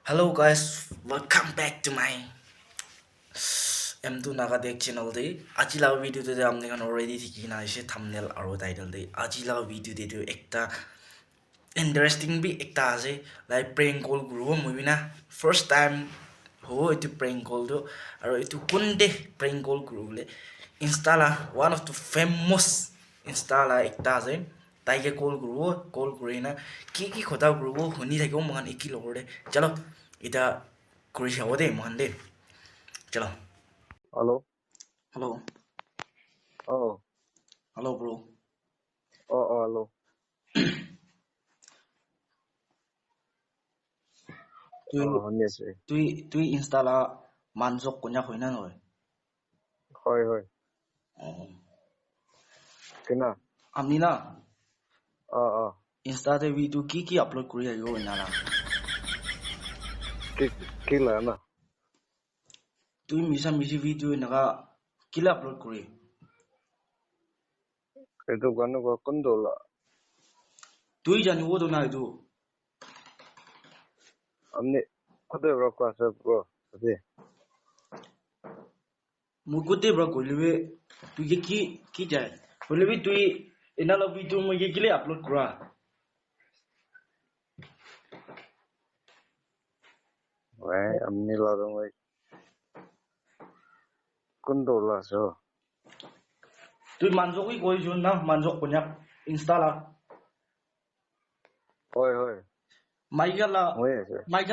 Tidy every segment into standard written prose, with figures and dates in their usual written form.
Hello guys, welcome back to my M2 Nagadek channel day. Ajila video today amne kan already thikina ise thumbnail aro title day. Ajila video day to ekta interesting bi ekta ase like prank call guru movie na first time ho itu prank call do aro itu kunde prank call guru le installa one of the famous installa ekta ase taike call guru na ki khota guru huni thake mohan eki logore chalo ita kuri shawade mohan de chalo Hello. hello Oh. hello bro Hello. Yes. tu installa mansok kunya hoina noi Hoi. Kena. amina Oh. Insta te video ki upload kuri ayo inala Kila na. tu misi video inaga kila upload kuri Itu ganu ko kondola. tu jani wo do na itu Amne kode bro ko asa bro. Ade. mukutte bro koliwe tu ki jai koliwe tu inala video mo ye kile upload kura Wai amne la dong wai. Kondola so. tu mansok ki koi jun na mansok kunya insta la Hoi. Michael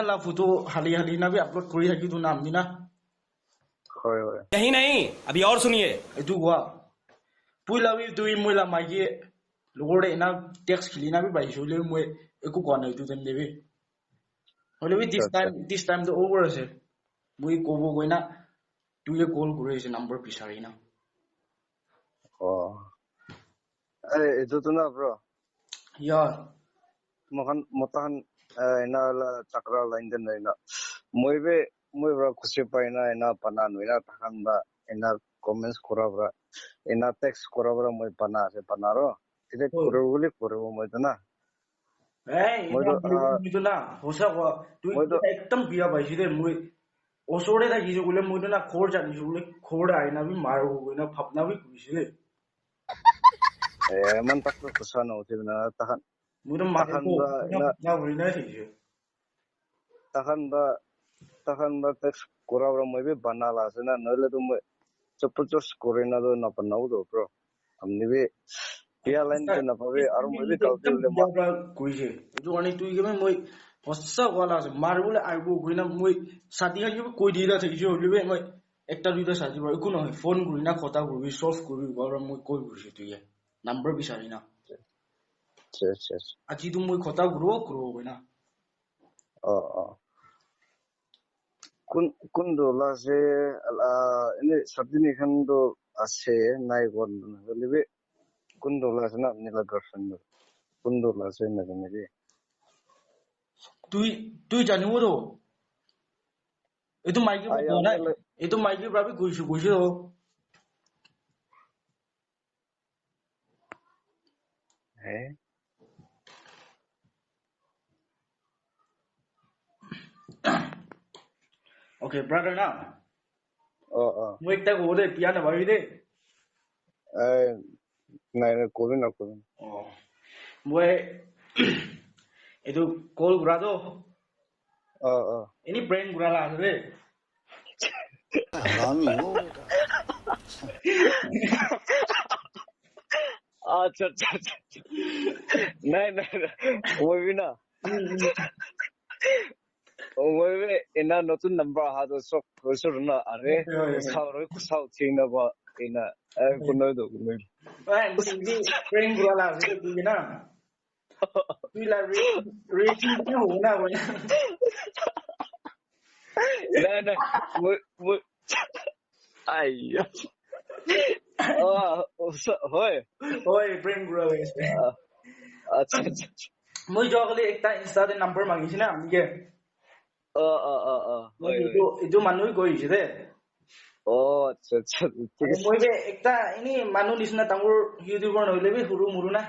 la photo hali na भी upload kuri है tu नाम ni na Hoi. यही नहीं अभी और सुनिए itu gua puila wi tu muila magi logore na text khilina bi bai shule mu eku kona itu den debi hole wi this time the over ase mui kobo goina tu ye call kure ase number pisari na Oh. Itu tu na bro. ya Motahan ina la chakra line den na. Moi bro kusi pa ina panan ina takan ba ina comments kura bra ina text kura bra moi panaro ite kuru moi na itu na hosa ko tu ekdam biya bai jide mui osore da gijo gule mui na khor jani jule khor ai na bi maru goina phapna bi kuisile man tak kusana uti na takan mui na maru na urina thije takan ba text kura bra moi be banala sena nole tu moi chapchos korina do na panau do bro amni be pia line de na pabe aru moi be kalti le ma kuise itu ani tu game moi hossa wala se marule aibo goina moi sadi ha yo koi dira thije holibe moi একটা দুইটা সাজিব একো নহয় phone করি না কথা করি solve করি গর মই কই বুঝি তুই নাম্বার বিচারি না আজি তুমি মই কথা গ্রো কই না kun do la se ene sabdini khan do ase nai gon libe kun do la na ni la girlfriend kun do la se na ni be তুই জানি ওরো এতো মাইকে ভাবে কইছো eh Okay, brother na. Mo ekta ko de piano bari de. nai na ko na ko Mo edu call grado. Ini brain grala de. Rami ho. अच्छा नहीं वो भी ना वो भी इना नतुन नंबर हा तो सब कुछ ना अरे साव थिंग ना बा इना कुनो दो कुनो Ini brain grala de tu na. Tu la rating tu ho na wo. ना वो आई Hoy brain grala. अच्छा Mo jogale ekta insta de number mangisi na amge. Itu manu koi jide. अच्छा Moi be ekta ini manu nisna tangur YouTuber noile be huru muru na.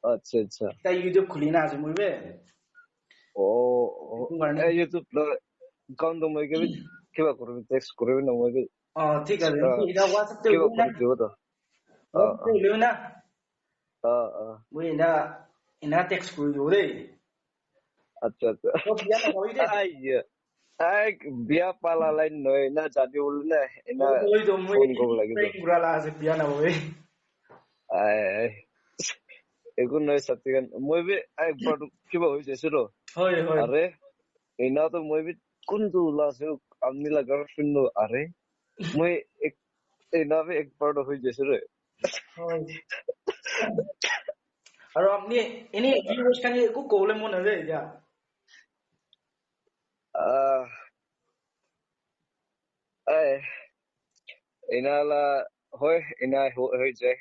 अच्छा Ta YouTube khulina ase moi be. Oh, এইটো কাৰণে YouTube lo account to moi ke kiba koribi text koribi na moi ke ঠিক আছে এটা হোৱাটছএপতে kiba উলিয়াই না kori dibo to. হোৱাটছএপতে উলিয়াই না Ah. মই এনা এনা টেক্সট কৰি দিওঁ দেই Acha acha. তই বিয়া নাপাবি দেই Ay, ay biya pala line no na jadi ul na ina তইতো মই phone ko lagi to. ঘূৰালা আছে বিয়া নাপাবি Ay, একো নাই সত্যিকান মই বি একবাৰ কিবা হৈ যাইছো ৰ হয় হয় আৰে এনা তো মই বি কোনটো ওলাছে আমনি লাগাৰ শুনো আৰে মই এনা বি একবাৰ হৈ যাইছো ৰে হয় আৰু আপুনি এনে ভিউৱাৰ্ছ খানি একো ক'বলৈ মন নাযায় এতিয়া আহ এই এনালা হয় এনা হৈ যায়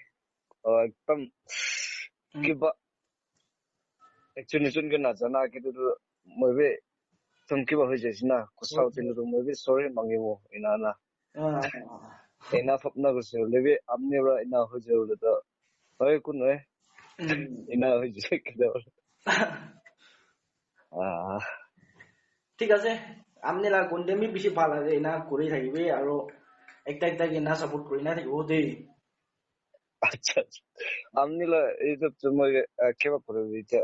একদম কিবা একচুয়ালি শুনকে নাজানা কিন্তু মই বি তুমি কিবা হৈ যাইছে না কুচাও দিলো মই বি সৰি মাগিব এনা না এনা স্বপ্ন কৰিছে লেবি আপনি পৰা এনা হৈ যায় বোলে তো হয় কোন হয় এনা হৈ যায় কেতিয়াবা ঠিক আছে আপনি লা কন্টেন্ট বেছি ভাল আছে এনা কৰি থাকিবি আৰু একটা এনা সাপোৰ্ট কৰি না থাকিব দেই আচ্ছা আপনি লা এইটো মই কিবা কৰিবি এতিয়া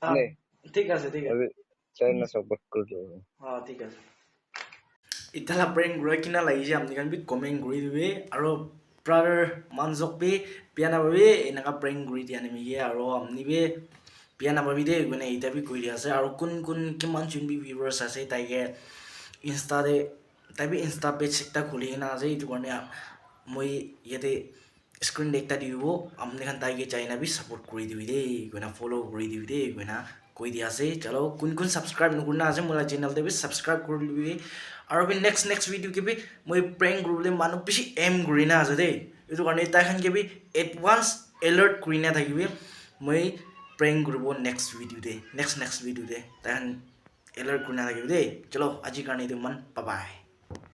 নে ঠিক আছে চাইনা সাপোৰ্ট কৰি ঠিক আছে ইতালা প্ৰেং গুড়া কিনা লাগিছে আপনি কান বি কমেন্ট কৰি দিবি আৰু ব্ৰাদাৰ মানজক বি বিয়া নাপাবি এনেকা প্ৰেং কৰি দিয়া নিমিগে আৰু আপনি বি বিয়া নাপাবি দেই মানে এটা বি কৰি আছে আৰু কোন কিমান যোনবি ভিউৱাৰ্স আছে তাইকে ইনষ্টাতে তাই বি ইনষ্টা পেজ একটা খুলি কিনা আছে এইটো কাৰণে মই ইয়াতে স্ক্রিন একটা দিব আপনি খান তাইকে চাই না বি সাপোর্ট করে দিবি দেই কইনা ফলো করে দিবি দেই কইনা কই দি আছে চলো কোন সাবস্ক্রাইব নকরনা আছে মোলা চ্যানেল দেবি সাবস্ক্রাইব করে দিবি আৰু বি নেক্সট ভিডিও কেবি মই প্ৰেঙ্ক গ্ৰুপলে মানুহ বেশি এম কৰি না আছে দেই এইটো কাৰণে তাই খান কেবি এডভান্স এলাৰ্ট কৰি না থাকিবি মই প্ৰেঙ্ক গ্ৰুপৰ নেক্সট ভিডিও দে তাই খান এলাৰ্ট কৰি না থাকিবি দেই চলো আজি কাৰণে এইটো মান বাই